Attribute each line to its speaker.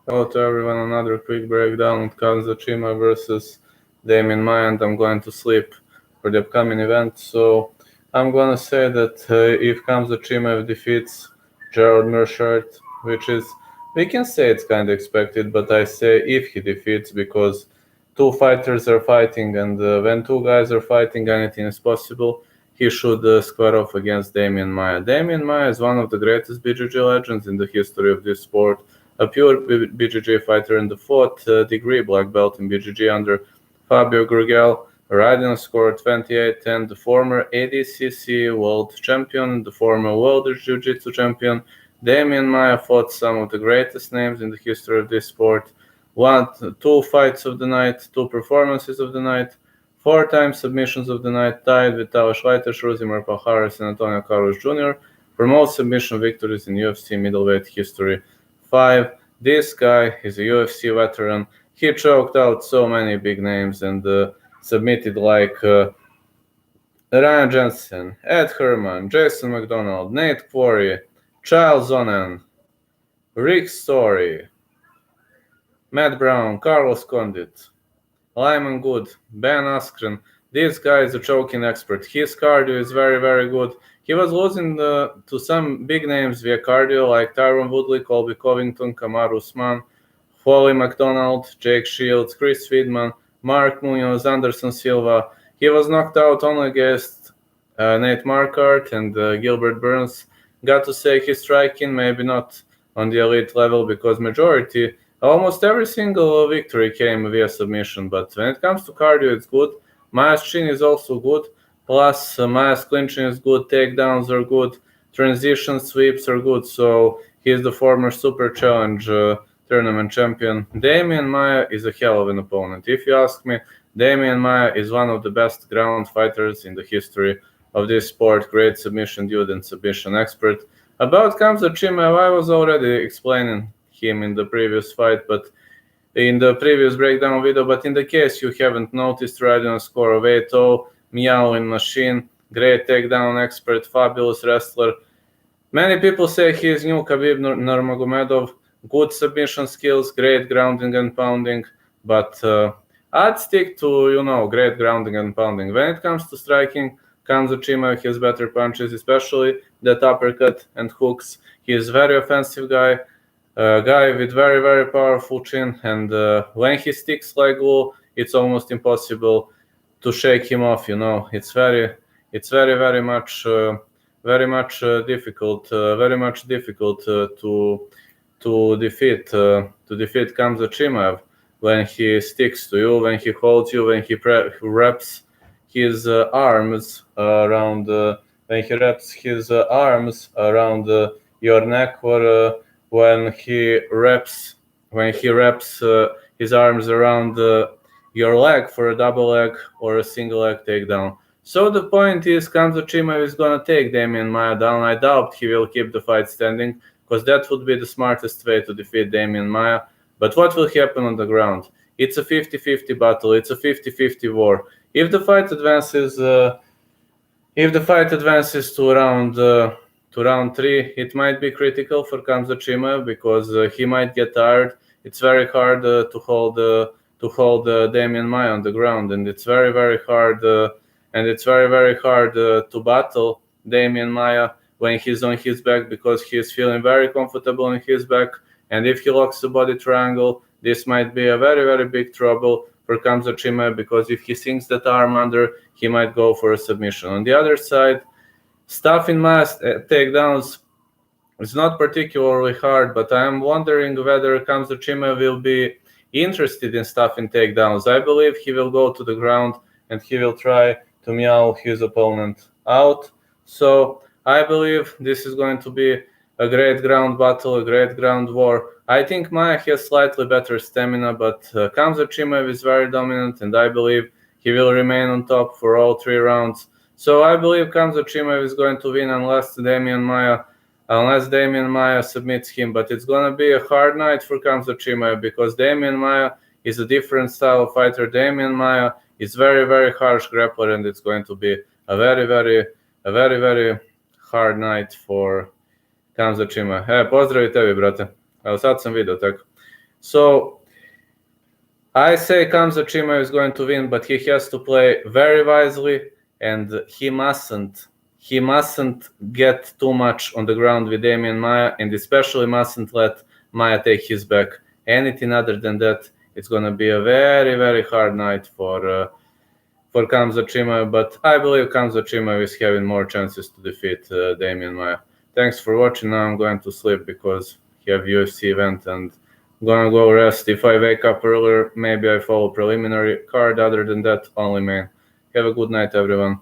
Speaker 1: Hello to everyone, another quick breakdown of Khamzat Chimaev versus Demian Maia, and I'm going to sleep for the upcoming event. So I'm going to say that if Khamzat Chimaev defeats Gerald Meerschaert, which is, we can say it's kind of expected, but I say if he defeats, because two fighters are fighting, and when two guys are fighting, anything is possible. He should square off against Demian Maia. Demian Maia is one of the greatest BJJ legends in the history of this sport, a pure BJJ fighter and the fourth degree black belt in BJJ under Fabio Gurgel, riding a score 28, and the former ADCC world champion, the former world jiu-jitsu champion. Demian Maia fought some of the greatest names in the history of this sport. Two fights of the night, two performances of the night, four-time submissions of the night, tied with Tavish Leiter, Ruzimir Palhares, and Antonio Carlos Jr. for most submission victories in UFC middleweight history. 5. This guy is a UFC veteran. He choked out so many big names and submitted like Ryan Jensen, Ed Herman, Jason McDonald, Nate Quarry, Charles Sonnen, Rick Story, Matt Brown, Carlos Condit, Lyman Good, Ben Askren. This guy is a choking expert. His cardio is very, very good. He was losing to some big names via cardio like Tyron Woodley, Colby Covington, Kamaru Usman, Holly McDonald, Jake Shields, Chris Friedman, Mark Munoz, Anderson Silva. He was knocked out only against Nate Marquardt and Gilbert Burns. Got to say his striking maybe not on the elite level because almost every single victory came via submission. But when it comes to cardio, it's good. Maia's chin is also good. Plus, Maia's clinching is good. Takedowns are good. Transition sweeps are good. So he's the former Super Challenge tournament champion. Demian Maia is a hell of an opponent. If you ask me, Demian Maia is one of the best ground fighters in the history of this sport. Great submission dude and submission expert. About Khamzat Chimaev, I was already explaining him in the previous fight, but in the previous breakdown video. But in the case you haven't noticed, riding a score of 8-0, meowing machine, great takedown expert, fabulous wrestler. Many people say he is new Khabib Nurmagomedov. Good submission skills, great grounding and pounding, but I'd stick to, great grounding and pounding. When it comes to striking, Khamzat Chimaev has better punches, especially that uppercut and hooks. He is a very offensive guy, a guy with very, very powerful chin, and when he sticks like glue, it's almost impossible to shake him off. It's very, very much, difficult, to defeat Khamzat Chimaev when he sticks to you, when he holds you, when he wraps his arms around your neck, or when he wraps his arms around your leg for a double leg or a single leg takedown. So the point is, Khamzat Chimaev is gonna take Demian Maia down. I doubt he will keep the fight standing, because that would be the smartest way to defeat Demian Maia. But what will happen on the ground? It's a 50-50 battle. It's a 50-50 war. If the fight advances, to round 3, it might be critical for Khamzat Chimaev because he might get tired. It's very hard to hold Demian Maia on the ground, and it's very, very hard. To battle Demian Maia when he's on his back, because he's feeling very comfortable on his back. And if he locks the body triangle, this might be a very, very big trouble for Khamzat Chimaev, because if he sinks that arm under, he might go for a submission. On the other side, stuffing Maia's takedowns is not particularly hard, but I'm wondering whether Khamzat Chimaev will be interested in stuffing takedowns. I believe he will go to the ground and he will try to meow his opponent out. So I believe this is going to be a great ground battle, a great ground war. I think Maia has slightly better stamina, but Khamzat Chimaev is very dominant, and I believe he will remain on top for all 3 rounds. So I believe Khamzat Chimaev is going to win unless Demian Maia submits him. But it's going to be a hard night for Khamzat Chimaev, because Demian Maia is a different style of fighter. Demian Maia is very, very harsh grappler, and it's going to be a very, very hard night for Khamzat Chimaev. Pozdrav i tebi, brate. Evo sad sam video tako. So I say Khamzat Chimaev is going to win, but he has to play very wisely, and he mustn't get too much on the ground with Demian Maia, and especially mustn't let Maia take his back. Anything other than that, it's going to be a very, very hard night for Khamzat Chimaev, but I believe Khamzat Chimaev is having more chances to defeat Demian Maia. Thanks for watching. Now I'm going to sleep because I have UFC event and I'm gonna go rest. If I wake up earlier, maybe I follow preliminary card. Other than that, only main. Have a good night, everyone.